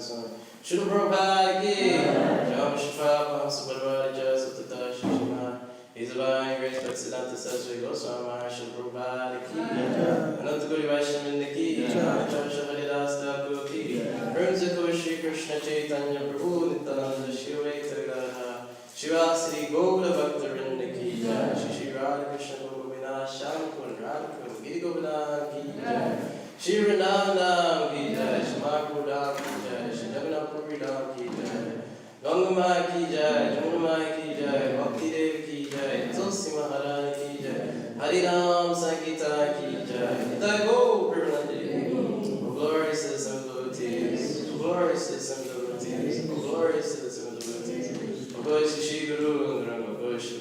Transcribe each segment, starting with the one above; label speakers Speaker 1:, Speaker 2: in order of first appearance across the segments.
Speaker 1: Shri Prabhupada ki Jai Shri Prabhupada Subhadra Jai Satata Shri Srimad His Divine Grace Bhaktisiddhanta Saraswati Goswami Shri Prabhupada ki Ananta Koti Vaishnava ki Jai Shri Haridas Thakur ki Prince Shri Krishna Chaitanya Prabhu Nityananda Shri Advaita Gadadhara Shivasri Gaura Bhaktarinda ki Jai Shri Shri Radha Krishna Govindana Shyam Kund Radha Kund Giri Govindana ki Jai Shri Vrindavan ki Jai Shri Mahaprabhu ki Jai Shri Jagannath Puri Dham ki Jai Ganga ki Jai Jamuna ki Jai Bhakti Dev ki Jai Tulsi Maharani ki Jai Hari Ram Sankita ki Jai Nitai Gaur Premanandi O glorious citizen devotees O glorious citizen devotees O glorious citizen devotees O glorious Shri Guru Ngaranga Gosha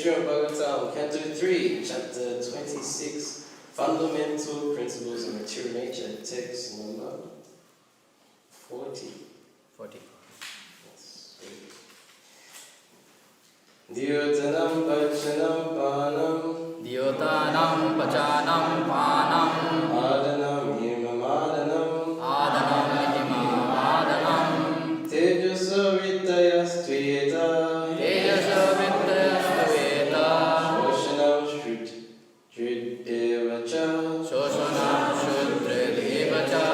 Speaker 1: Bhagavatam, Canto 3, Chapter 26, Fundamental Principles of Material Nature, text number 40.
Speaker 2: 40.
Speaker 1: Dyotanam Pachanam Panam
Speaker 2: Dyotanam Pachanam Panam
Speaker 1: Adanam Himamadanam
Speaker 2: Adanam Himamadanam
Speaker 1: Tejasa Vittayastveta
Speaker 2: Tejasa Vittayastveta
Speaker 1: Shoshanam Shudridevacha
Speaker 2: Shoshanam Shudridevacha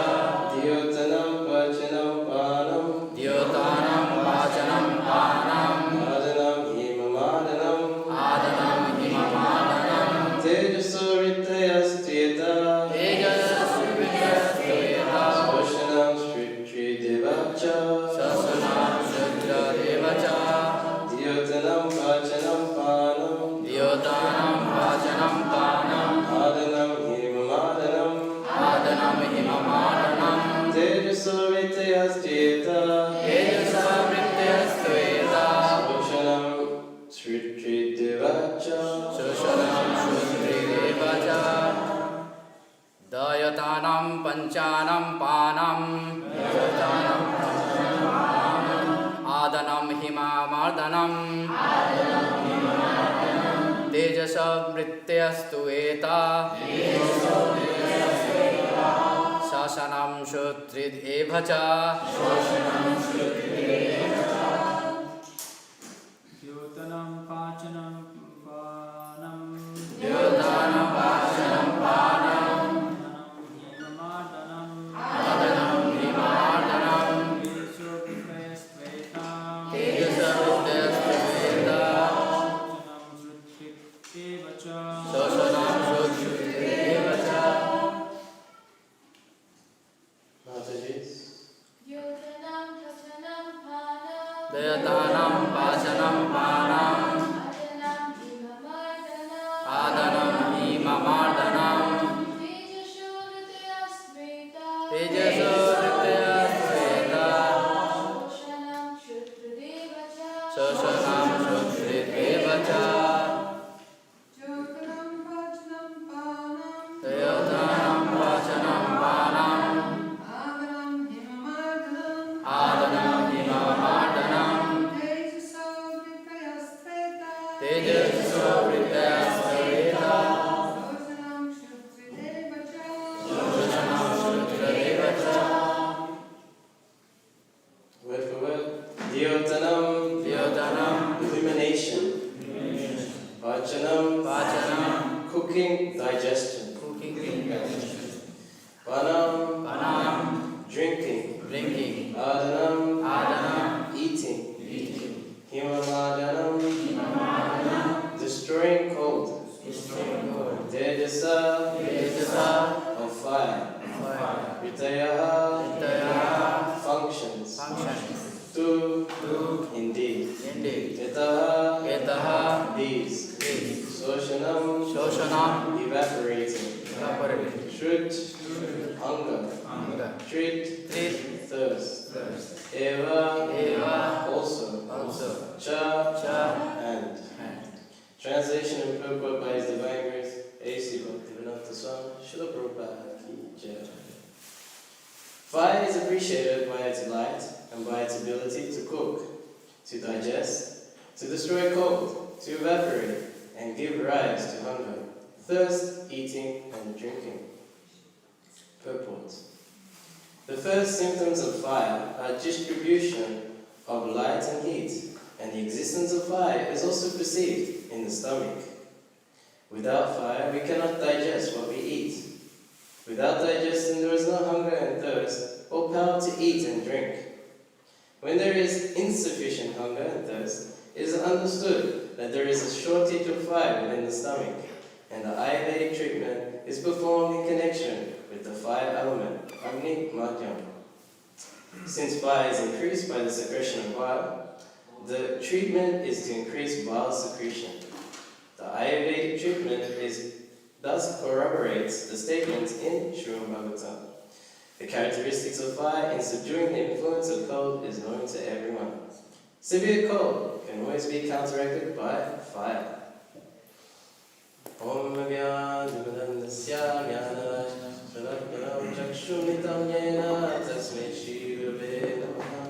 Speaker 1: Dyotanam Pachanam Panam
Speaker 2: Dyotanam Pachanam Panam
Speaker 1: Adanam Himamadanam
Speaker 2: Adanam Himamadanam
Speaker 1: Tejasa Vittayastveta
Speaker 2: Tejasa Vittayastveta
Speaker 1: Shoshanam Shudridevacha
Speaker 2: Shoshanam Shudridevacha
Speaker 1: Dyotanam Pachanam Panam
Speaker 2: Dyotanam Pachanam Panam
Speaker 1: Adanam Himamadanam
Speaker 2: Adanam Himamadanam
Speaker 1: Tejasa Vittayastveta
Speaker 2: Tejasa Vittayastveta
Speaker 1: Shoshanam Shudridevacha
Speaker 2: Shoshanam Shudridevacha Dayatanam Panchanam Panam Dayatanam Panchanam Panam Adanam Himamardanam Tejasa Vrittyastueta Shashanam Shudridevacha
Speaker 3: Dyotanam Pachanam Panam
Speaker 2: Dyotanam Pachanam Panam
Speaker 3: Himamadanam
Speaker 2: Adanam Himamardanam
Speaker 3: Tejasa Vittayastveta
Speaker 2: Tejasa Vittayastveta
Speaker 3: Shoshanam Shudridevacha
Speaker 2: Shoshanam Shudridevacha
Speaker 1: Mataji's
Speaker 2: Dayatanam Pachanam Panam Adanam Himamadanam Tejasa Vittayastveta Shoshanam Shudridevacha Dayatanam Pachanam Panam Adanam Himamadanam Tejasa Vittayastveta Shoshanam Shudridevacha
Speaker 1: word for word. Dyotanam,
Speaker 2: Dyotanam
Speaker 1: illumination. Pachanam,
Speaker 2: Pachanam
Speaker 1: cooking, digestion.
Speaker 2: Cooking
Speaker 1: Panam,
Speaker 2: Panam
Speaker 1: drinking.
Speaker 2: Drinking
Speaker 1: Adanam,
Speaker 2: Adanam
Speaker 1: eating.
Speaker 2: Eating
Speaker 1: Himamadanam, destroying cold.
Speaker 2: Destroying cold
Speaker 1: Tejasa these.
Speaker 2: Shoshanam,
Speaker 1: Evaporating. Shrut, hunger. Trit, thirst. Eva, also. Cha, and. Translation and purport by His Divine Grace, A.C. Bhaktivedanta Swami, Srila Prabhupada Ki Jai. Fire is appreciated by its light and by its ability to cook, to digest, to destroy cold, to evaporate, and give rise to hunger, thirst, eating, and drinking. Purport. The first symptoms of fire are distribution of light and heat, and the existence of fire is also perceived in the stomach. Without fire, we cannot digest what we eat. Without digestion, there is no hunger and thirst, or power to eat and drink. When there is insufficient hunger and thirst, it is understood that there is a shortage of fire within the stomach, and the Ayurvedic treatment is performed in connection with the fire element, Agni Madhyam. Since fire is increased by the secretion of bile, the treatment is to increase bile secretion. The Ayurvedic treatment thus corroborates the statements in Srimad Bhagavatam. The characteristics of fire in subduing the influence of cold is known to everyone. Severe cold can always be counteracted by fire. Om Vyadumadandasya Vyanarajnam Chakshumitam Yena Tasmei Shri Gurave Namaha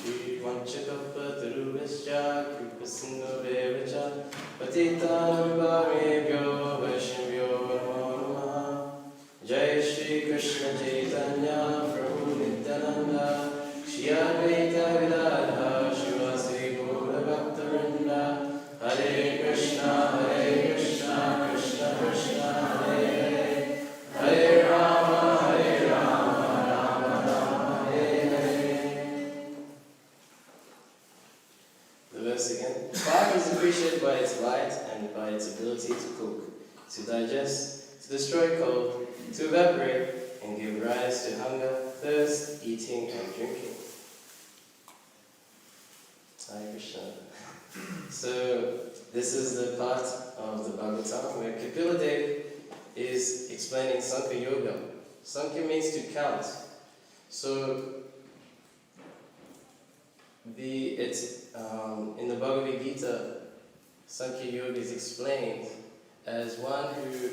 Speaker 1: Shri Vanchakappatarubhascha Kripasindhuvevacha Patitanam Bhavebhyo Vaishnavyo Namo Namaha Jai Shri Krishna Chaitanya Prabhu Nityananda Shri Advaita Gadadhara Shivasri Gaura Bhaktarinda Hare Krishna Krishna Krishna Hare Hare Hare Rama Rama Rama Hare Hare. The verse again. Fire is appreciated by its light and by its ability to cook, to digest, to destroy cold, to evaporate, and give rise to hunger, thirst, eating, and drinking. Hare Krishna. So, this is the part of the Bhagavatam where Kapila is explaining Sankhya Yoga. Sankhya means to count. So, in the Bhagavad Gita, Sankhya Yoga is explained as one who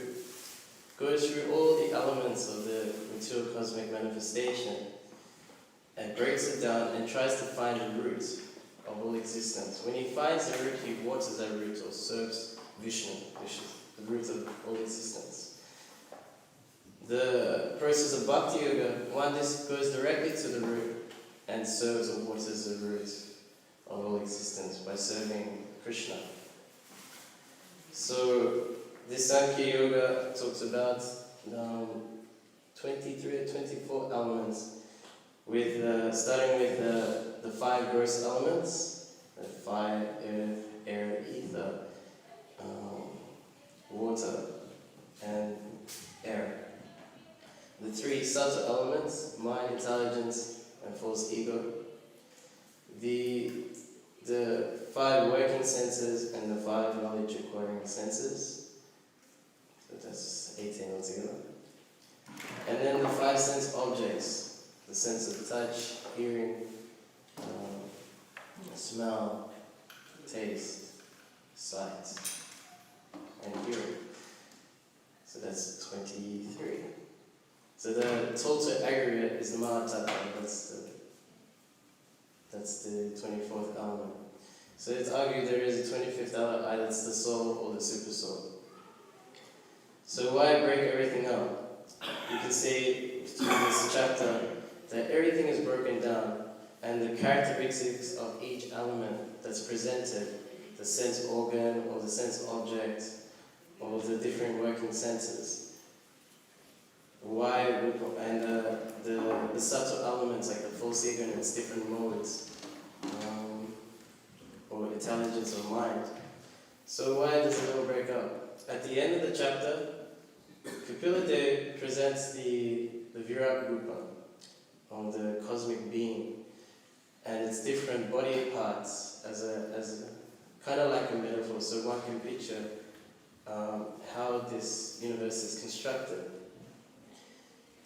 Speaker 1: goes through all the elements of the material cosmic manifestation and breaks it down and tries to find the root of all existence. When he finds the root, he waters that root or serves Vishnu, which is the root of all existence. The process of Bhakti Yoga, one just goes directly to the root and serves or waters the root of all existence by serving Krishna. So this Sankhya Yoga talks about 23 or 24 elements, starting with the 5 gross elements, fire, earth, air, ether, water, and air. The 3 subtle elements, mind, intelligence, and false ego. The 5 working senses and the 5 knowledge acquiring senses. So that's 18 altogether. And then the 5 sense objects, the sense of touch, hearing, smell, taste, sight, and hearing. So that's 23. So the total aggregate is the Mahatattva, that's the 24th element. So it's argued there is a 25th element, either it's the soul or the super soul. So why break everything up? You can see through this chapter that everything is broken down and the characteristics of each element that's presented, the sense organ or the sense object or the different working senses. Why, and the subtle elements like the false ego and its different modes, or intelligence or mind. So why does it all break up? At the end of the chapter, Kapila Dev presents the Virat Rupa, or the cosmic being, and its different body parts as a kind of like a metaphor, so one can picture how this universe is constructed.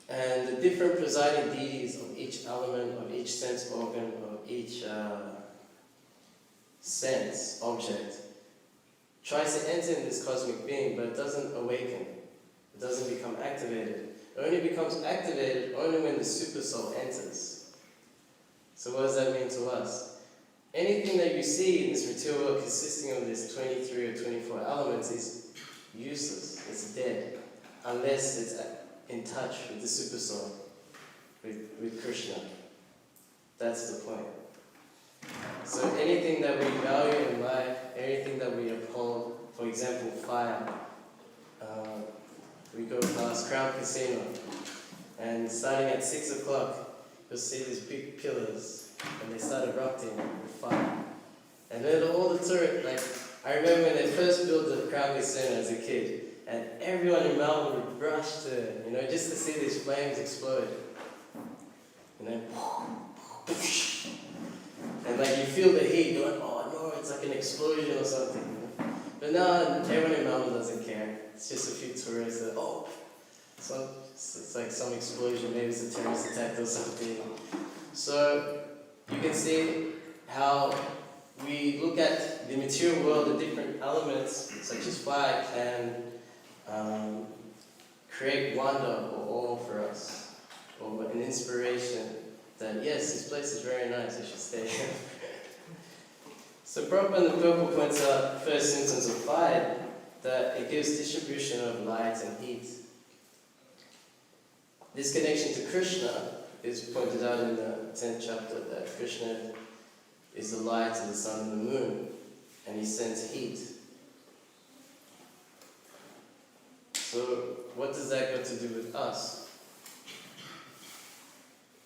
Speaker 1: And the different presiding deities of each element, of each sense organ, of each sense object tries to enter in this cosmic being, but it doesn't awaken. It doesn't become activated. It only becomes activated only when the super soul enters. So what does that mean to us? Anything that you see in this material world consisting of this 23 or 24 elements is useless. It's dead. Unless it's in touch with the super soul, with Krishna. That's the point. So anything that we value in life, anything that we uphold, for example, fire, we go past Crown Casino, and starting at 6 o'clock, you'll see these big pillars, and they start erupting with fire. And then all the tourists, like, I remember when they first built the Crown Casino as a kid, and everyone in Melbourne would rush to, just to see these flames explode. And like you feel the heat, you're like, oh no, it's like an explosion or something. But now everyone in Melbourne doesn't care. It's just a few tourists that, it's like some explosion, maybe it's a terrorist attack or something. So you can see how we look at the material world, the different elements, such as fire, can create wonder or awe for us, or an inspiration that, yes, this place is very nice, I should stay here. So Prabhupada in the purple points out, first instance of fire, that it gives distribution of light and heat. This connection to Krishna is pointed out in the 10th chapter, that Krishna is the light of the sun and the moon, and he sends heat. So what does that got to do with us?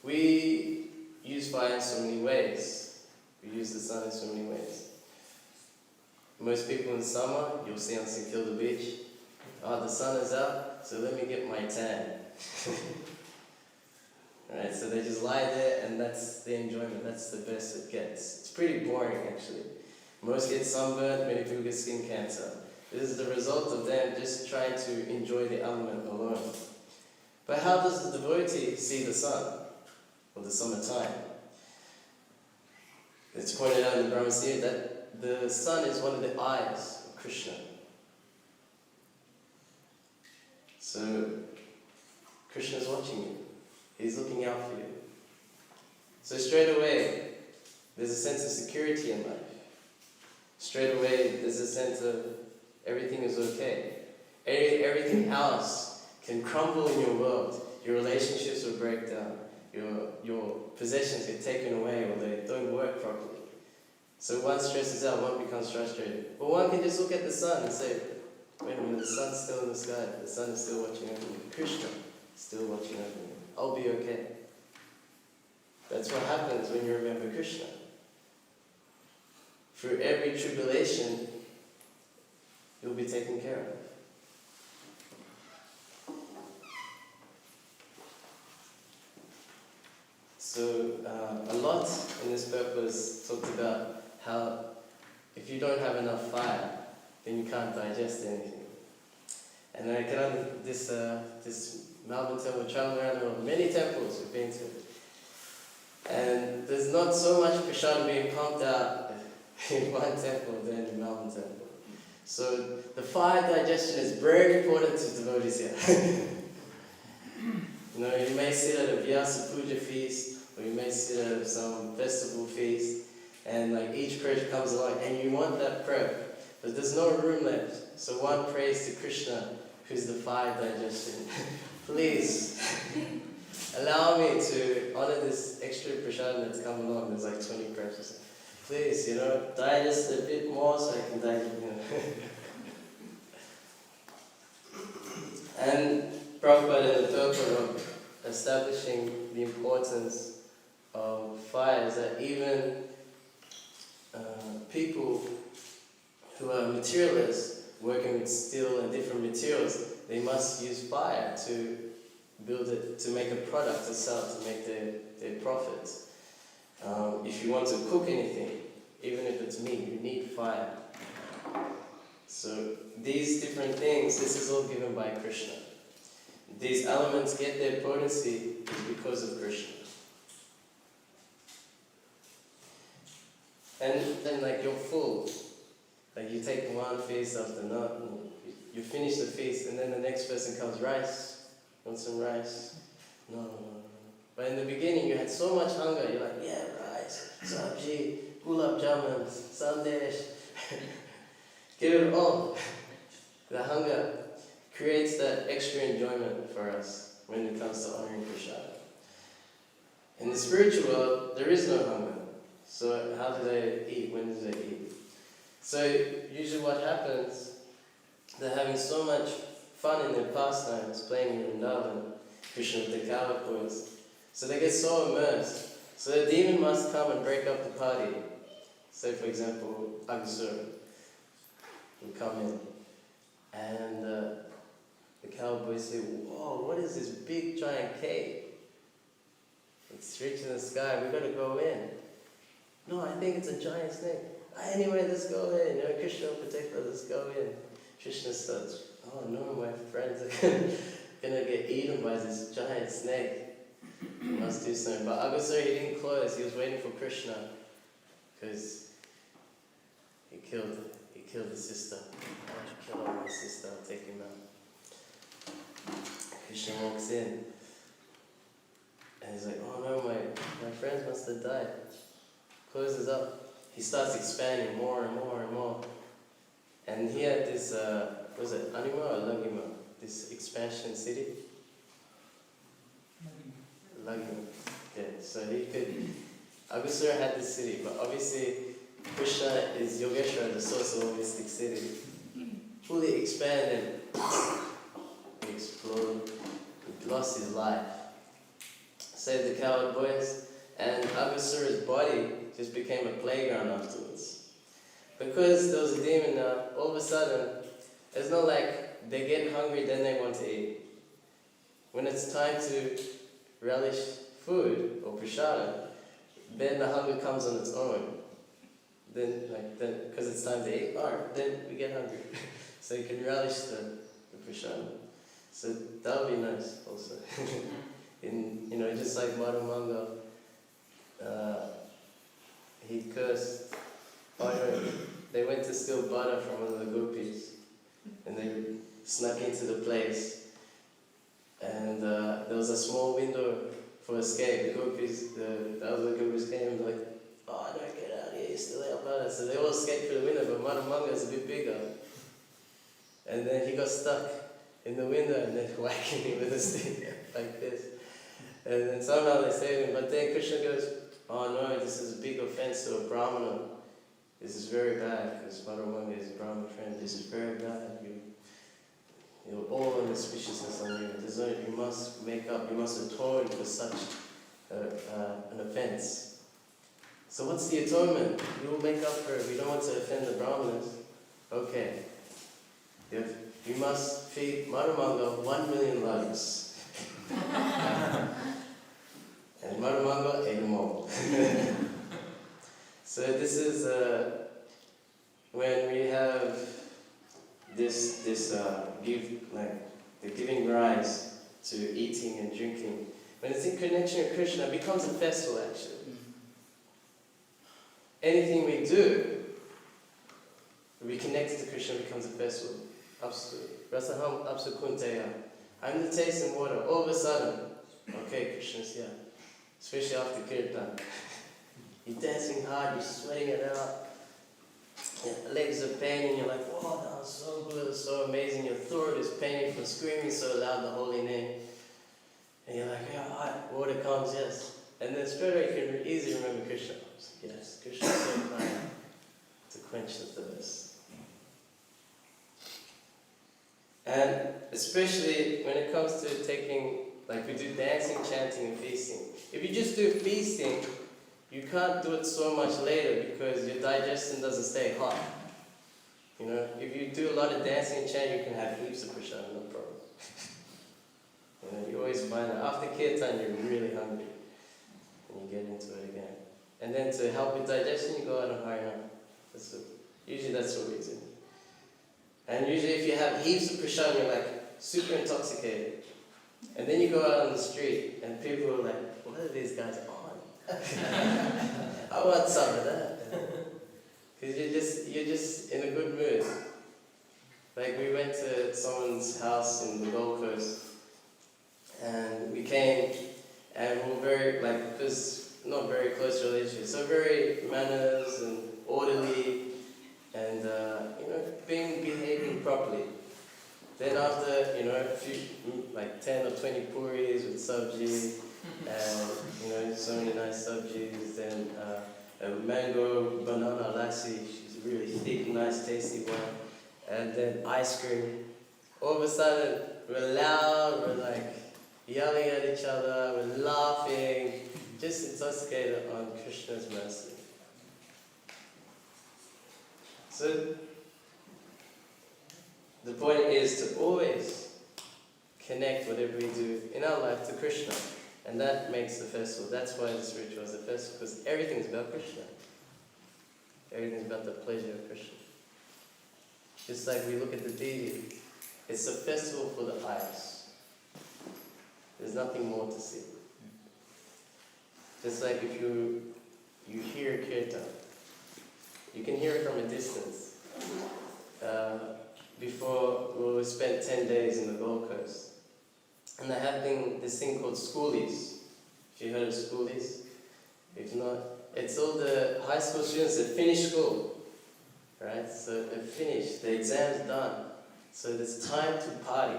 Speaker 1: We use fire in so many ways. We use the sun in so many ways. Most people in summer, you'll see on St. Kilda Beach, the sun is out, so let me get my tan. Right, so they just lie there, and that's the enjoyment, that's the best it gets. It's pretty boring, actually. Most get sunburned, many people get skin cancer. This is the result of them just trying to enjoy the element alone. But how does the devotee see the sun, or the summertime? It's pointed out in the Brahma Samhita that the sun is one of the eyes of Krishna. So, Krishna is watching you. He's looking out for you. So straight away, there's a sense of security in life. Straight away, there's a sense of everything is okay. Everything else can crumble in your world. Your relationships will break down. Your possessions get taken away, or they don't work properly. So one stresses out, one becomes frustrated. But one can just look at the sun and say, wait a minute, the sun's still in the sky. The sun is still watching over me. Krishna is still watching over me. I'll be okay. That's what happens when you remember Krishna. Through every tribulation, you'll be taken care of. So, a lot in this purpose talked about how if you don't have enough fire, then you can't digest anything. And I can this Melbourne temple, traveling around the world, many temples we've been to. And there's not so much prasad being pumped out in one temple than in Melbourne temple. So the fire digestion is very important to devotees here. You may sit at a Vyasa Puja feast, or you may sit at some festival feast, and like each prayer comes along, and you want that prayer, but there's no room left. So one prays to Krishna, who's the fire digestion. Please, allow me to honor this extra prasad that's come along. There's like 20 prayers. Please, digest a bit more so I can digest, And Prabhupada in the purport of establishing the importance of fire is that even people who are materialists, working with steel and different materials, they must use fire to build it, to make a product to sell, to make their profits. If you want to cook anything, even if it's meat, you need fire. So these different things, this is all given by Krishna. These elements get their potency is because of Krishna. And then like you're full. Like you take one feast after another, you finish the feast and then the next person comes, rice, want some rice? No. But in the beginning you had so much hunger, you're like, yeah, rice, sabji, gulab jamun, sandesh. Give it all. The hunger creates that extra enjoyment for us when it comes to honoring Krishna. In the spiritual world, there is no hunger. So how do they eat? When do they eat? So usually what happens, they're having so much fun in their pastimes, playing in Vrindavan, Krishna with the coward boys. So they get so immersed. So the demon must come and break up the party. Say for example, Aghasura will come in. And the cowboys say, whoa, what is this big giant cave? It's reaching the sky, we gotta go in. No, I think it's a giant snake. Anyway, let's go in. You know, Krishna will protect us, let's go in. Krishna starts, oh no, my friends are gonna get eaten by this giant snake. We must do something. But Aghasura, he didn't close, he was waiting for Krishna. Because he killed the sister. Why don't you kill my sister? I'll take him out. Krishna walks in. And he's like, oh no, my friends must have died. Closes up. He starts expanding more and more and more. And he had this, was it Anima or Lagima? This expansion city? Lagima. Yeah, so he could, Aghasura had this city, but obviously Krishna is Yogeshwara, the source of all mystic city. Fully expanded, he exploded, he lost his life. Saved the coward boys, and Aghasura's body just became a playground afterwards. Because there was a demon now, all of a sudden, it's not like they get hungry, then they want to eat. When it's time to relish food or prasada, then the hunger comes on its own. Then, because it's time to eat, alright, then we get hungry. So you can relish the prasada. So that would be nice also. Just like Madhumanga, he cursed. They went to steal butter from one of the gopis, and they snuck into the place. And there was a small window for escape. The other gopis came and like, oh, don't get out of here, you steal our butter. So they all escaped through the window, but Madhumanga is a bit bigger. And then he got stuck in the window and then whacking him with a stick like this. And then somehow they saved him. But then Krishna goes, oh no, this is a big offense to a Brahmana. This is very bad, because Madhumanga is a Brahmana friend. This is very bad. You're all unauspiciousness on you. You must make up, you must atone for such an offense. So what's the atonement? We will make up for it. We don't want to offend the Brahmanas. Okay. You must feed Madhumanga 1 million lakhs. And Madhumanga ate them all. So this is when we have the giving rise to eating and drinking. When it's in connection with Krishna, it becomes a festival actually. Anything we do, we connect to Krishna, becomes a festival. Absolutely. Rasaham Apsukunteya. I'm the taste and water. All of a sudden, okay, Krishna's here. Especially after Kirtan. You're dancing hard, you're sweating it out. Your legs are paining, you're like, whoa, that was so good, it's so amazing. Your throat is paining from screaming so loud the holy name. And you're like, yeah, water comes, yes. And then straight away you can easily remember Krishna. Yes, Krishna is so kind to quench the thirst. And especially when it comes to taking, like we do dancing, chanting, and feasting. If you just do feasting, you can't do it so much later because your digestion doesn't stay hot. If you do a lot of dancing and chanting, you can have heaps of prasada, no problem. You always find that after kirtan, you're really hungry. And you get into it again. And then to help with digestion, you go out and Harinam. Usually that's what we do. And usually if you have heaps of prashad, you're like super intoxicated. And then you go out on the street and people are like, what are these guys on? I want some of that. Because you're just in a good mood. Like we went to someone's house in the Gold Coast and we came and we were very, like, because not very close relationships, so very manners and orderly and, behaving properly. Then after, a few, like 10 or 20 puris with sabji, and, so many nice sabjis, then a mango banana lassi, she's really thick, nice, tasty one, and then ice cream. All of a sudden, we're loud, we're like yelling at each other, we're laughing, just intoxicated on Krishna's mercy. So, the point is to always connect whatever we do in our life to Krishna. And that makes the festival. That's why this ritual is a festival, because everything's about Krishna. Everything's about the pleasure of Krishna. Just like we look at the deity, it's a festival for the eyes. There's nothing more to see. Just like if you hear kirtan, you can hear it from a distance. Before, we spent 10 days in the Gold Coast. And they're having this thing called schoolies. Have you heard of schoolies? If not, it's all the high school students that finish school. Right? So they're finished, the exam's done. So there's time to party.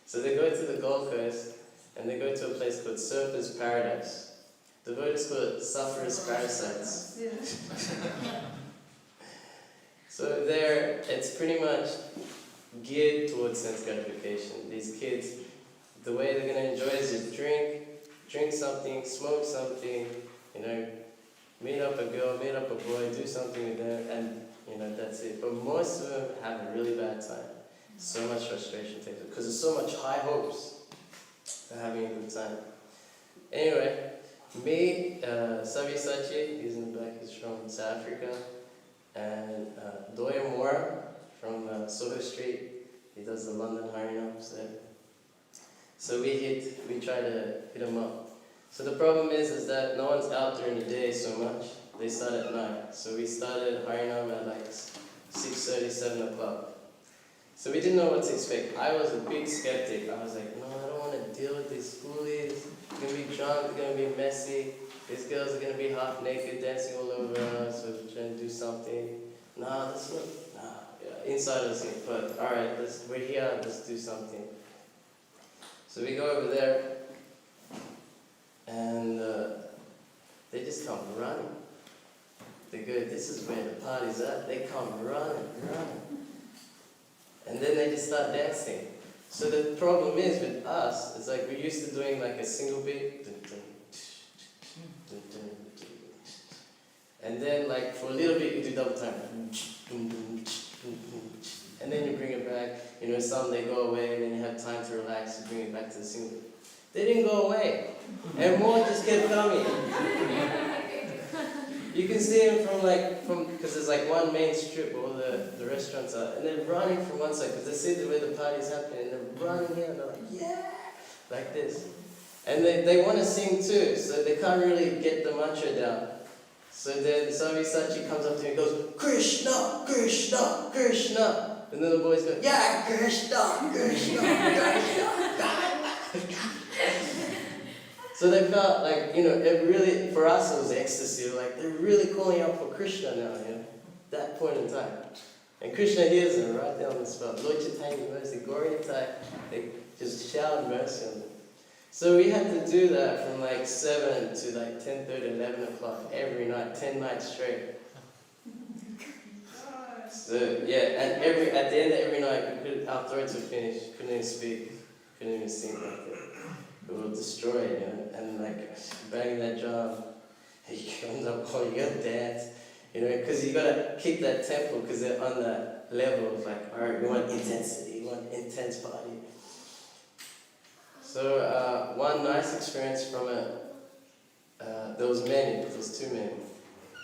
Speaker 1: So they go to the Gold Coast and they go to a place called Surfers Paradise. The word is called Sufferers Parasites. So there, it's pretty much geared towards sense gratification. These kids, the way they're going to enjoy is just drink something, smoke something, meet up a girl, meet up a boy, do something with them, and that's it. But most of them have a really bad time. So much frustration takes it, because there's so much high hopes of having a good time. Anyway, me, Savi Sachi, he's in the back, he's from South Africa, and Doya Mora from Soho Street, he does the London Harinams there. So we try to hit him up. So the problem is that no one's out during the day so much. They start at night. So we started Harinam at like 6:30, 7 o'clock. So we didn't know what to expect. I was a big skeptic. I was like, no, I don't want to deal with these schoolies. They're going to be drunk, they're going to be messy. These girls are going to be half naked, dancing all over us, so we're trying to do something. Nah, that's not, inside us, but alright, we're here, let's do something. So we go over there, and they just come running. They go, this is where the party's at. They come running. And then they just start dancing. So the problem is with us, it's like we're used to doing like a single beat. And then like for a little bit you do double time. And then you bring it back. Some they go away and then you have time to relax, you bring it back to the single beat. They didn't go away. And more just kept coming. You can see them because there's like one main strip where all the restaurants are, and they're running from one side because they see the way the party's happening, and they're running here, and they're like, yeah, like this. And they want to sing too, so they can't really get the mantra down. So then Swami Sachi comes up to me and goes, Krishna, Krishna, Krishna. And then the boys go, yeah, Krishna, Krishna, Krishna. So they felt like, it really, for us it was ecstasy, like they're really calling out for Krishna now, that point in time. And Krishna hears them right there on the spot. Lord Chaitanya mercy, Gauri Nitai, they just showered mercy on them. So we had to do that from like 7 to like 10:30, 11 o'clock every night, 10 nights straight. So yeah, and at the end of every night, our throats were finished, couldn't even speak, couldn't even sing like that. We were destroyed, and like banging that drum, he comes up, you gotta dance, because you gotta keep that tempo, because they're on that level of like, alright, we want intensity, we want intense party. So one nice experience from it, there was two many,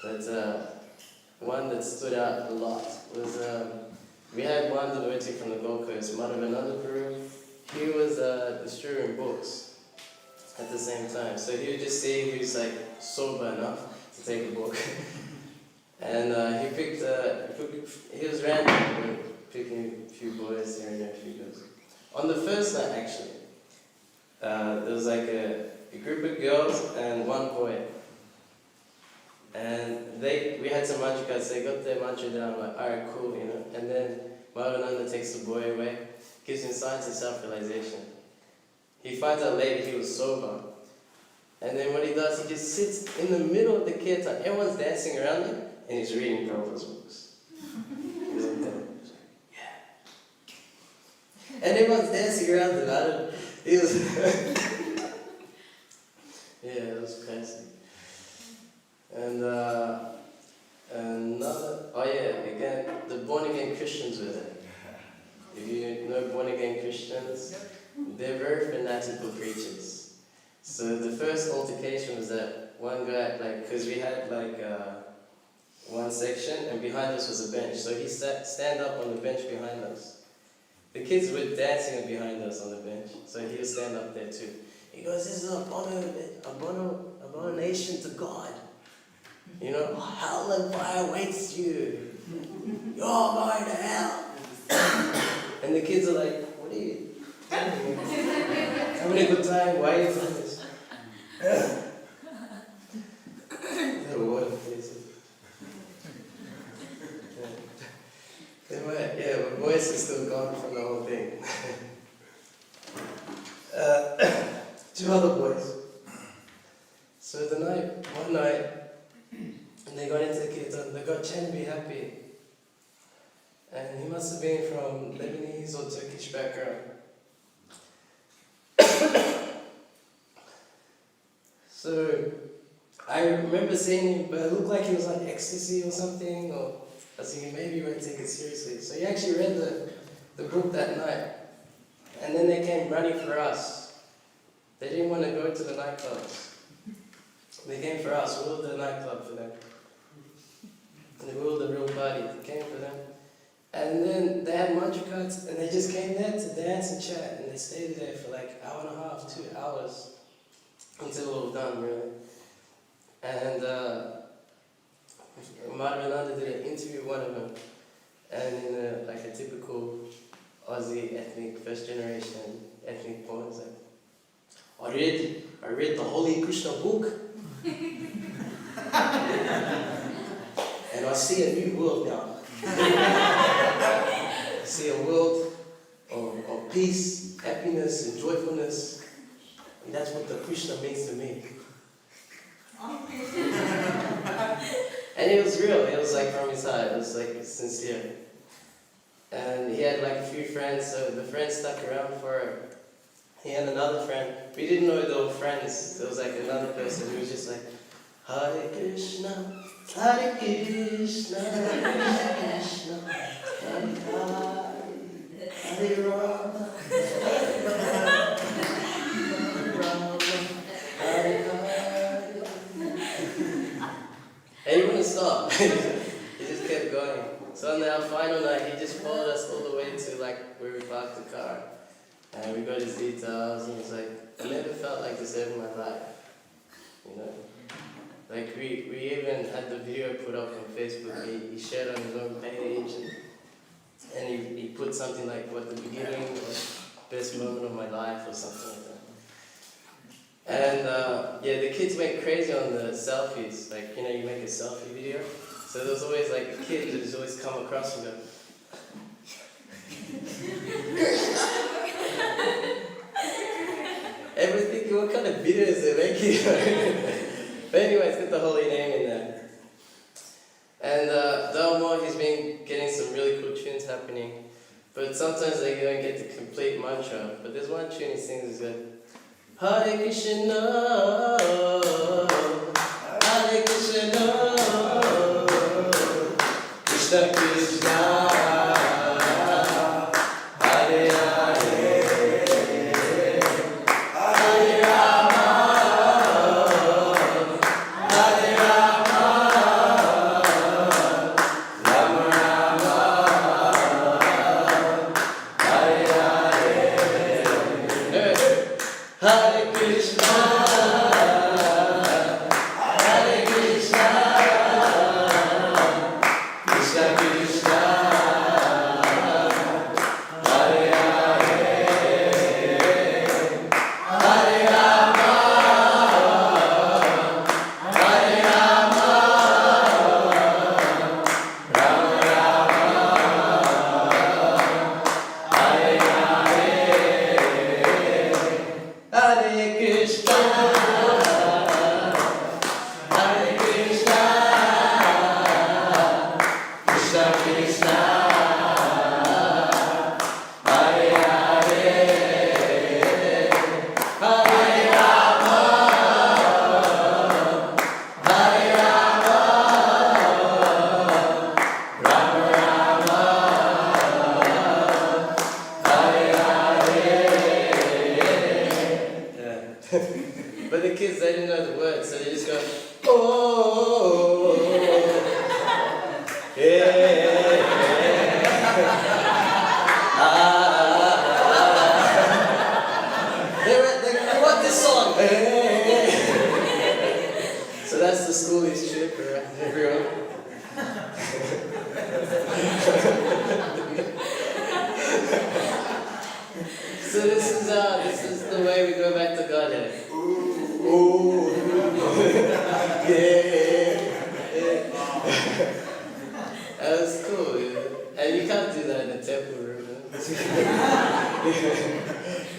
Speaker 1: but one that stood out a lot was we had one devotee from the Gold Coast, Madhavananda Guru. He was distributing books at the same time. So he would just see who's like sober enough to take a book. And he was random, picking a few boys here and there, a few girls. On the first night, actually, there was like a group of girls and one boy. And we had some mantra cards, they got their mantra down, like, alright, cool, you know. And then Madhavananda takes the boy away, gives him science and self-realization. He finds out later he was sober. And then what he does, he just sits in the middle of the kirtan. Everyone's dancing around him, and he's reading Prabhupada's books. He's like that. Yeah. And everyone's dancing around him. He was yeah, it was classic. And again, the born-again Christians were there. If you know born-again Christians, they're very fanatical creatures. So the first altercation was that one guy, because we had one section, and behind us was a bench. So he stand up on the bench behind us. The kids were dancing behind us on the bench, so he would stand up there too. He goes, "This is an abomination to God. You know, hell and fire waits you. You're going to hell." And the kids are like, "What are you doing? Having a good time? Why are you doing this?" They were water places. Yeah, my voice is still gone from the whole thing. Two other boys. So one night, and they got into the kirtan, they got Chen to be happy. And he must have been from Lebanese or Turkish background. So I remember seeing him, but it looked like he was on ecstasy or something, or I was thinking maybe he won't take it seriously. So he actually read the book that night. And then they came running for us. They didn't want to go to the nightclubs. They came for us. We were the nightclub for them. And we were the real party. They came for them. And then they had mantra cards, and they just came there to dance and chat. And they stayed there for like an hour and a half, 2 hours, until it was done, really. And Madhavananda did an interview with one of them. And in a typical Aussie ethnic, first generation ethnic poem, it's like, I read the Holy Krishna book. And I see a new world now. I see a world of peace, happiness, and joyfulness. And that's what the Krishna means to me. And it was real. It was like from his heart. It was like sincere. And he had like a few friends, so the friends stuck around for it. He had another friend. We didn't know they were friends. There was like another person who was just like, Hare Krishna, Hare Krishna, Krishna Krishna, Hare Hare, Hare Rama, Hare Hare. And he wouldn't stop. He just kept going. So on our final night, he just followed us all the way to like where we parked the car. And we got his details, and he's like, I never felt like this ever in my life. You know? Like we even had the video put up on Facebook. He shared on his own page, and he put something like, what, the beginning or best moment of my life or something like that. And the kids went crazy on the selfies. Like, you know, you make a selfie video. So there was always like a kid who just always come across and go, everyone thinking, what kind of videos they're making? But anyways, get the holy name in there. And Dalmore, he's been getting some really cool tunes happening. But sometimes they don't get the complete mantra. But there's one tune he sings is good. Hare Krishna, Hare Krishna, Krishna Krishna. Hare Krishna, Hare Krishna, Krishna Krishna, Hare Hare, Hare Rama, Hare Rama, Rama Rama, Hare Hare, Hare Krishna, Hare Krishna, Krishna Krishna, Hare Hare, Hare Rama, Hare Rama, Rama Rama, Hare Hare. But the kids, they didn't know the words, so they just go, oh, yeah, they wrote this song. So that's the schoolies trip around everyone. So this is the way we go back to Godhead. Ooh, yeah. That was cool, yeah. And you can't do that in a temple room.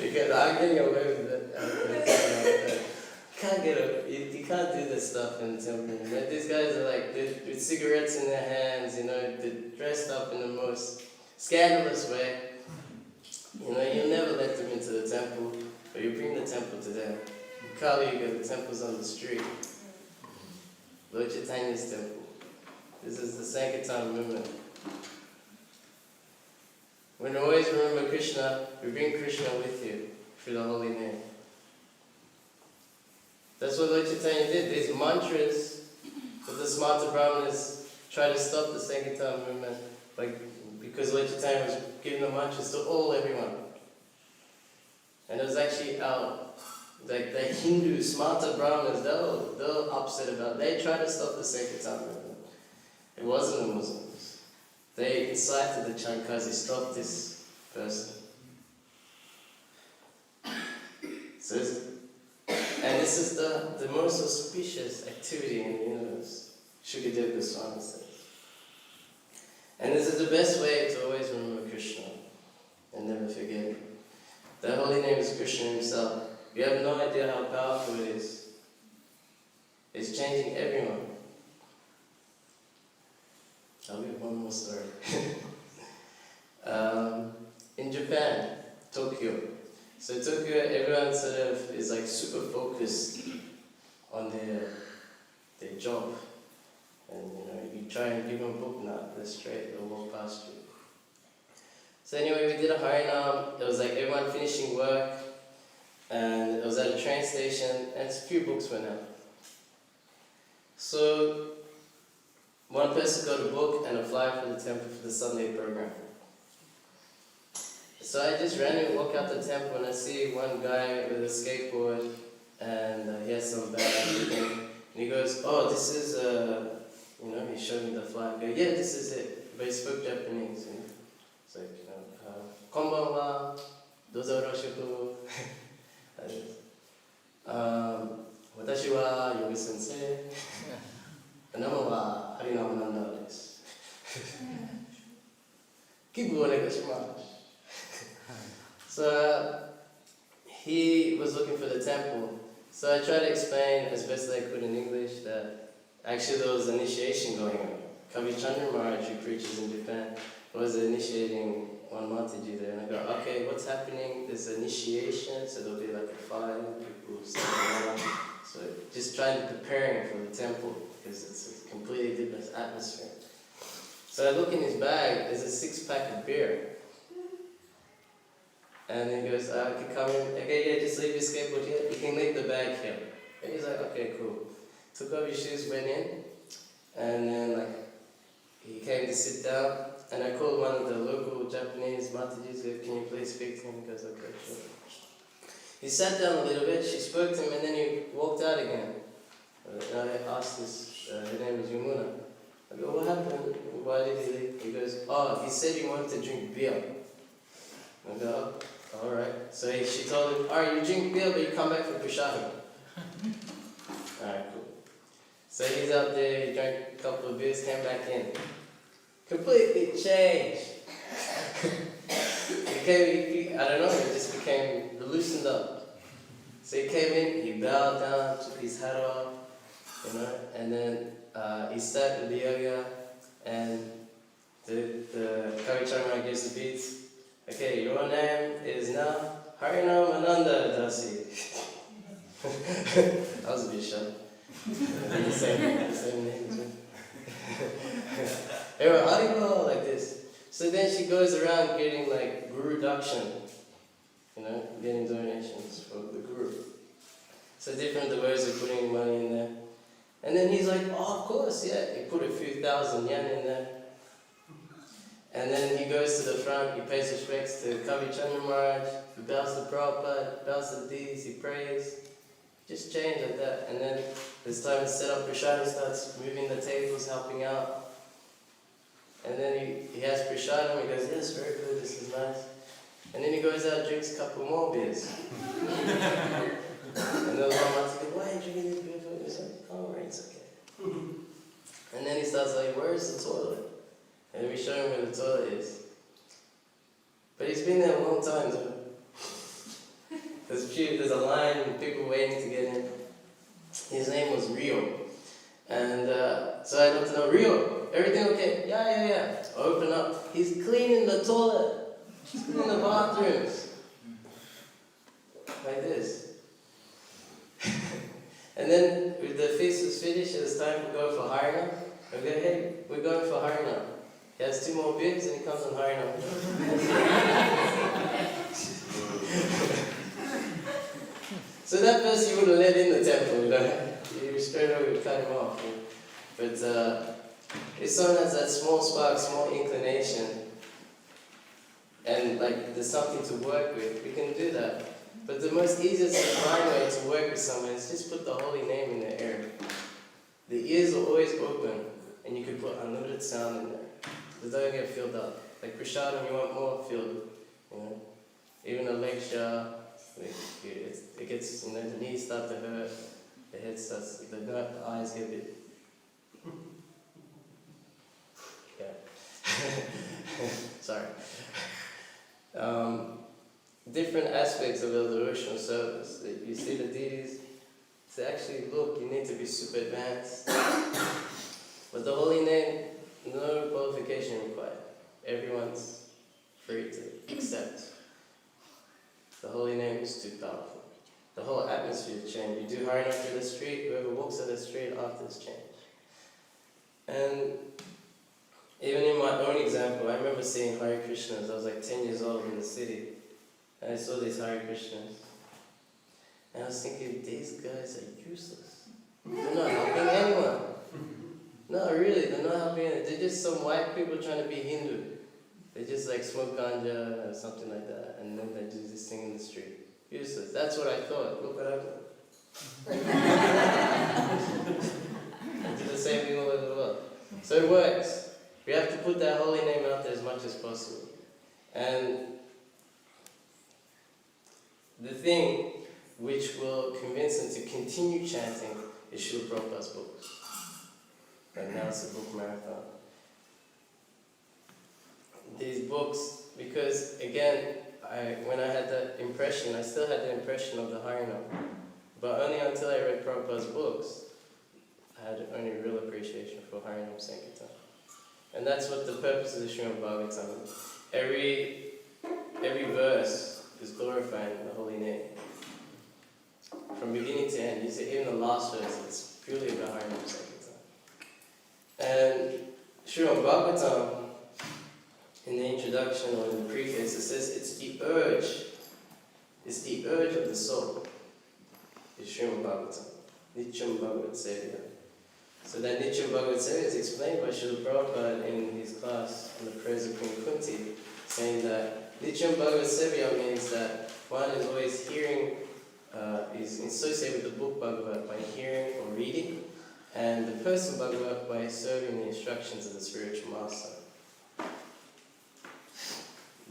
Speaker 1: Because I'm getting away with that. You can't do this stuff in the temple room. Right? These guys are like, with cigarettes in their hands, they're dressed up in the most scandalous way. You never let them into the temple, but you bring the temple to them. Kali Yuga, the temple's on the street. Lord Chaitanya's temple. This is the Sankirtan movement. When you always remember Krishna, we bring Krishna with you through the holy name. That's what Lord Chaitanya did. These mantras that the smarta brahmanas try to stop the Sankirtan movement, because Lord Chaitanya was giving the mantras to everyone. And it was actually the Hindu smarta brahmanas, they were upset about it. They tried to stop the Sankirtan movement. It wasn't the Muslims. They incited the Chankasi, stopped this person. And this is the most auspicious activity in the universe, Shukadeva Goswami says. And this is the best way to always remember Krishna and never forget him. The holy name is Krishna himself. You have no idea how powerful it is. It's changing everyone. I'll give one more story. In Japan, Tokyo. So Tokyo, everyone sort of is like super focused on their job. And you try and give them a book now, they're straight, they'll walk past you. So anyway, we did a Harinam. It was like everyone finishing work, and it was at a train station, and a few books went out. So one person got a book and a flyer for the temple for the Sunday program. So I just randomly walk out the temple and I see one guy with a skateboard, and he has some bag and everything. And he goes, oh, this is, he showed me the flyer. I go, yeah, this is it. But he spoke Japanese. It's like, konbanwa, dozo yoroshiku. Watashi wa yogi sensei. Nama wa harinama nanda desu. Kibu onegashimasu. So he was looking for the temple. So I tried to explain as best as I could in English that actually there was initiation going on. Kavi Chandra Maharaj, who preaches in Japan, was initiating one Mataji there. And I go, okay, what's happening? There's initiation, so there'll be like a fire, people sitting around. So just trying to prepare him for the temple, because it's a completely different atmosphere. So I look in his bag, there's a 6-pack of beer. And he goes, I can come in. Okay, yeah, just leave your skateboard here. You can leave the bag here. And he's like, okay, cool. Took off his shoes, went in, and then he came to sit down. And I called one of the local Japanese Matajis. Can you please speak to him? He goes, okay, sure. He sat down a little bit, she spoke to him, and then he walked out again. And I asked this, her name was Yamuna. I go, what happened? Why did he leave? He goes, oh, he said he wanted to drink beer. I go, oh, alright. So she told him, alright, you drink beer, but you come back for Prashadam. Alright, cool. So he's out there, he drank a couple of beers, came back in. Completely changed. I don't know, he just became loosened up. So he came in, he bowed down, took his hat off, and then he sat with the yoga, and the Kavicharma gives the beats. Okay, your name is now Harinam Ananda Dasi. I was a bit shy. the same name too. They were Haribol like this. So then she goes around getting like Guru Dakshin, getting donations for the Guru. So different the ways of putting money in there. And then he's like, oh, of course, yeah. He put a few thousand yen in there. And then he goes to the front, he pays respects to Kavi Chandra Maharaj, he bows to Prabhupada, bows to these, he prays. Just change like that. And then this time to set up Prashadam, starts moving the tables, helping out. And then he has Prashadam, he goes, yes, very good, this is nice. And then he goes out, drinks a couple more beers. And the Lama's like, why are you drinking this beer? He's like, oh, right, it's okay. And then he starts like, where's the toilet? And we show him where the toilet is. But he's been there a long time, so there's a line of people waiting to get in. His name was Rio. And so I got to know, Rio, everything okay? Yeah. Open up. He's cleaning the toilet. He's cleaning the bathrooms. Like this. And then with the feast was finished, it was time to go for Harina. I go, hey, we're going for Harina. He has 2 more beers and he comes on Harina. So that person you wouldn't let in the temple, you straight away would cut him off. But if someone has that small spark, small inclination, and like there's something to work with, we can do that. But the most easiest and fine way to work with someone is just put the holy name in the air. The ears are always open, and you could put unlimited sound in there. It doesn't get filled up. Like Prashadam, you want more filled. Even a lecture, it gets, the knees start to hurt, the head starts, the eyes get a bit. Yeah. Sorry. Different aspects of the devotional service. You see the deities, to actually look, you need to be super advanced. But the holy name, no qualification required. Everyone's free to accept. The holy name is too powerful. The whole atmosphere changed. You do Harina through the street, whoever walks on the street after this change. And even in my own example, I remember seeing Hare Krishnas. I was like 10 years old in the city. And I saw these Hare Krishnas. And I was thinking, these guys are useless. They're not helping anyone. No, really, they're not helping anyone. They're just some white people trying to be Hindu. They just like smoke ganja or something like that. And then they do this thing in the street. Useless. That's what I thought. Look what happened. I do the same thing all over the world. So it works. We have to put that holy name out there as much as possible. And the thing which will convince them to continue chanting is Srila Prabhupada's books. Right now it's a book marathon. These books, because again, when I had that impression, I still had the impression of the Harinam. But only until I read Prabhupada's books, I had only real appreciation for Harinam Sankirtan. And that's what the purpose of the Srimad Bhagavatam. Every verse is glorifying the holy name. From beginning to end, you see even the last verse, it's purely about Harinam Sankirtan. And Srimad Bhagavatam, in the introduction or in the preface, it says it's the urge of the soul. It's Srimad Bhagavatam, Nityam Bhagavad Sevya. So that Nityam Bhagavad Sevya is explained by Srila Prabhupada in his class on the prayers of Queen Kunti, saying that Nityam Bhagavad Sevya means that one is always hearing is associated with the book Bhagavatam by hearing or reading, and the person Bhagavatam by serving the instructions of the spiritual master.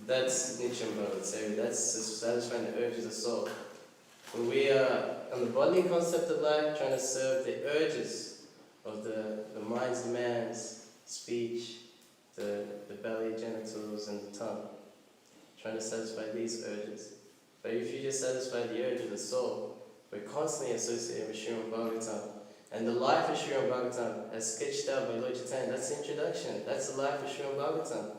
Speaker 1: That's Nityam Bhagavad. That's satisfying the urges of the soul. When we are on the bodily concept of life, trying to serve the urges of the mind's demands, speech, the belly, genitals, and the tongue. Trying to satisfy these urges. But if you just satisfy the urge of the soul, we're constantly associated with Srimad Bhagavatam. And the life of Srimad Bhagavatam, as sketched out by Lord Chaitanya, that's the introduction. That's the life of Srimad Bhagavatam.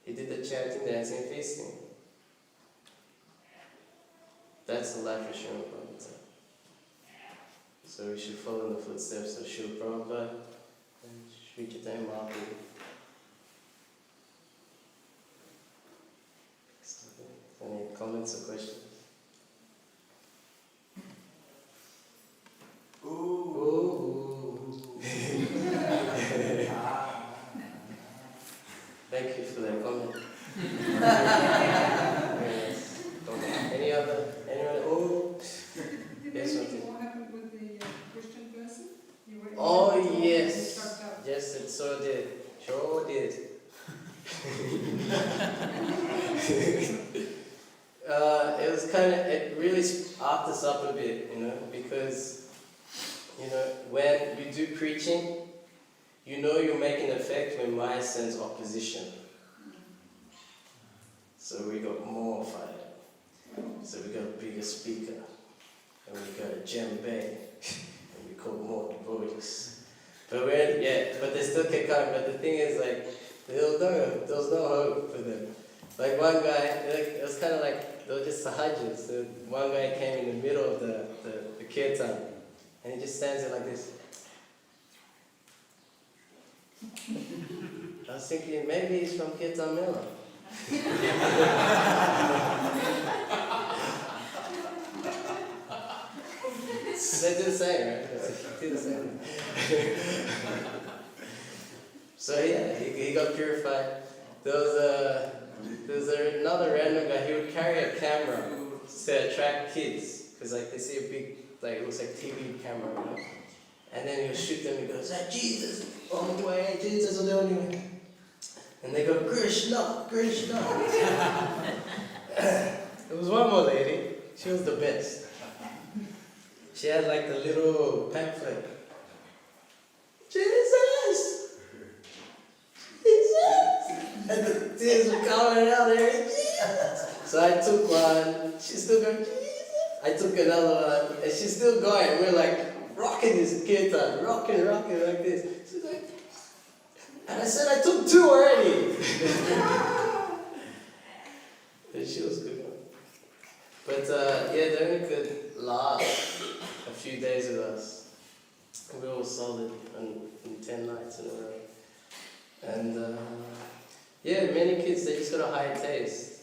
Speaker 1: He did the chanting, dancing, and feasting. That's the life of Srimad Bhagavatam. So we should follow in the footsteps of Srila Prabhupada and Sri Chaitanya Mahaprabhu. Any comments or questions? Ooh. Thank you for that comment. Anyone? Oh, yes, something.
Speaker 2: What happened with the Christian person?
Speaker 1: Oh, yes. Yes, it so did. Sure did. It was it really sparked us up a bit, because, when you do preaching, you're making an effect when Maya sends opposition. So we got more fire. So we got a bigger speaker, and we got a djembe, and we called more devotees. But but they still kept coming. But the thing is, there was no hope for them. Like one guy, it was kind of like they were just sahajas. So one guy came in the middle of the kirtan, and he just stands there like this. I was thinking maybe he's from Kirtan Mela. They do the same, right? They do the same. So he got purified. There was another random guy. He would carry a camera to attract kids, because they see a big, it looks like TV camera, And then he'll shoot them. He goes, Jesus on the way, Jesus on the only way. And they go, Krishna, Krishna. There was one more lady. She was the best. She had the little pamphlet. Jesus! Jesus! And the tears were coming out there. So I took one. She's still going, Jesus! I took another one. And she's still going. We're rocking this kirtan. Rocking like this. She's like, and I said I took two already. And she was good. But they only could last a few days with us. We were all solid in 10 nights in a row. And many kids, they just got a high taste.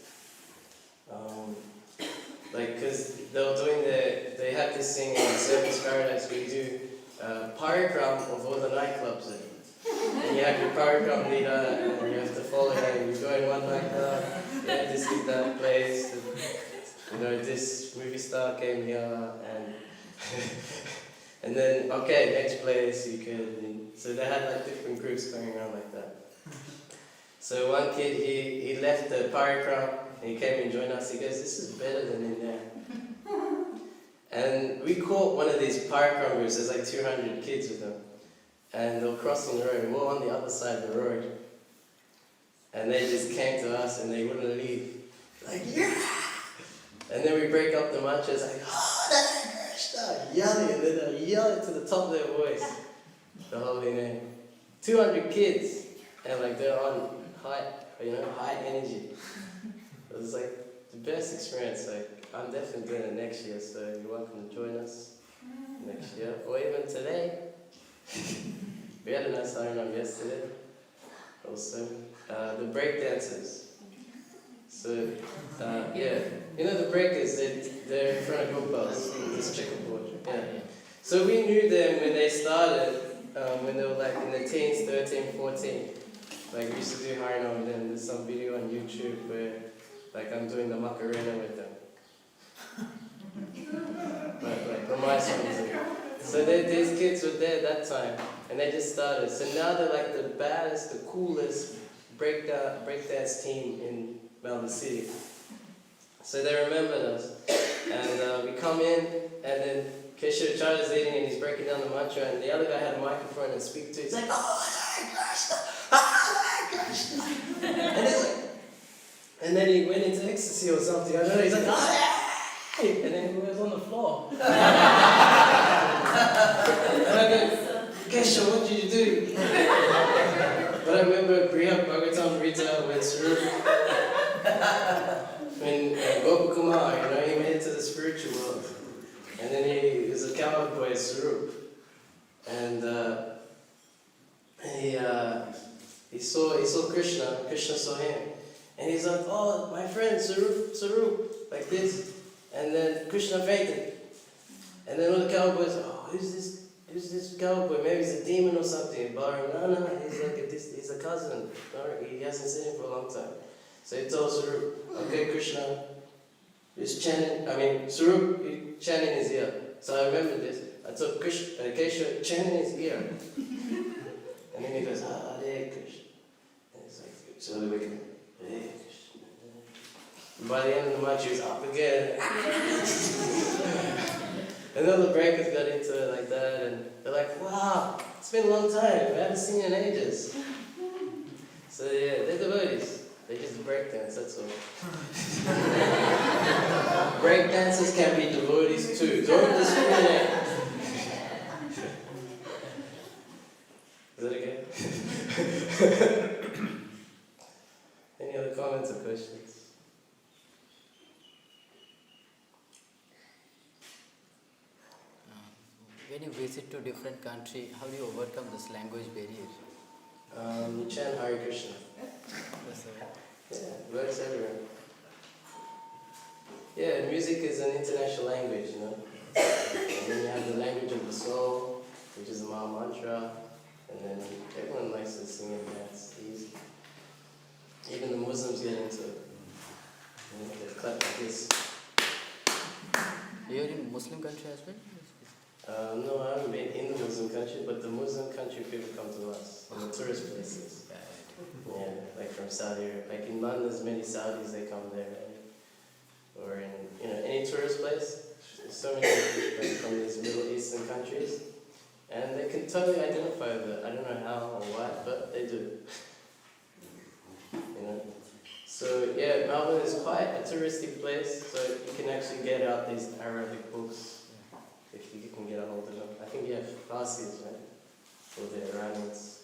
Speaker 1: Because they were doing they had this thing in Surfers Paradise where you do parigram of all the nightclubs there. And you have your parigram leader, and you have to follow him. You go in one nightclub, this is that place. This movie star came here, and then, next place you could. So they had different groups going around like that. So one kid, he left the parigram, and he came and joined us. He goes, this is better than in there. And we caught one of these parigram groups. There's 200 kids with them. And they were crossing the road. We were on the other side of the road. And they just came to us, and they wouldn't leave. Yeah! And then we break up the mantras, Hare Krishna, yelling, and then they'll yell it to the top of their voice, the holy name. 200 kids, and they're on high energy. It was the best experience. I'm definitely doing it next year, so you're welcome to join us next year, or even today. We had a nice Harinam yesterday, also. The break dancers. So, the breakers, they're in front of Gopals, this checkerboard. Yeah. So we knew them when they started, when they were in the teens, 13, 14. We used to do Harinam, and then there's some video on YouTube where I'm doing the Macarena with them. Like Brahma's music. So these kids were there that time, and they just started. So now they're like the baddest, the coolest breakdance team in Melbourne City. So they remembered us, and we come in, and then Kesha Chara is leading, and he's breaking down the mantra, and the other guy had a microphone and speak to. He's like, and he's like, and then he went into ecstasy or something. I don't know. He's like, and then he was on the floor. And I go, Kesha, what did you do? But I remember Bhagavatam Rita when Swarup, when Gopakumar, he made it to the spiritual world. And then he was a cowboy, Swarup. And he saw Krishna, Krishna saw him. And he's like, oh, my friend, Swarup, like this. And then Krishna fainted. And then all the cowboys, oh, who's this cowboy? Maybe he's a demon or something. But no, he's a cousin. He hasn't seen him for a long time. So he told Swarup, okay, Krishna, Swarup, you chant in his ear. So I remember this. I told Kesha, chant in his ear. And then he goes, Hare Krishna. And it's like, so we can, Hare Krishna. And by the end of the match, he was up again. And then the breakers got into it like that, and they're like, wow, it's been a long time, we haven't seen you in ages. So yeah, they're devotees. They just break dance, that's all. Break dancers can be devotees too. Don't discriminate. Is that okay? Any other comments or questions?
Speaker 4: When you visit to different country, how do you overcome this language barrier?
Speaker 1: You chant Hare Krishna. Yeah, it works everywhere. Yeah, music is an international language, And then you have the language of the soul, which is the Maha Mantra, and then everyone likes to sing and dance. Easy. Even the Muslims get into it. They clap like this.
Speaker 4: You're in Muslim country as well?
Speaker 1: No, I haven't been in the Muslim country, but the Muslim country people come to us in the tourist places. Yeah, like from Saudi Arabia. Like in London, there's many Saudis, they come there. Right? Or in any tourist place, there's so many people from these Middle Eastern countries. And they can totally identify with it. I don't know how or what, but they do. So yeah, Melbourne is quite a touristy place, so you can actually get out these Arabic books. If you can get a hold of them. I think you have Farsis, right? For the Iranians.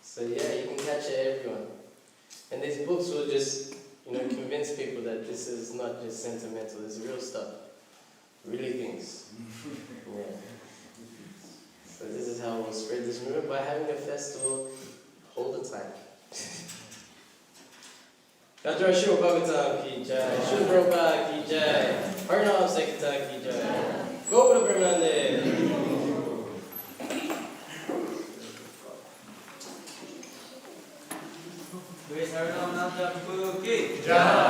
Speaker 1: So yeah, you can catch everyone. And these books will just, convince people that this is not just sentimental, it's real stuff. Really things. Yeah. So this is how we'll spread this movement, by having a festival all the time. Dr. Srimad Bhagavatam ki jai, Srila Prabhupada ki jai, Harnam Sankirtan ki jai. Go to Brahmande!
Speaker 3: Sarvam Nanda Prabhu ki
Speaker 1: Jai!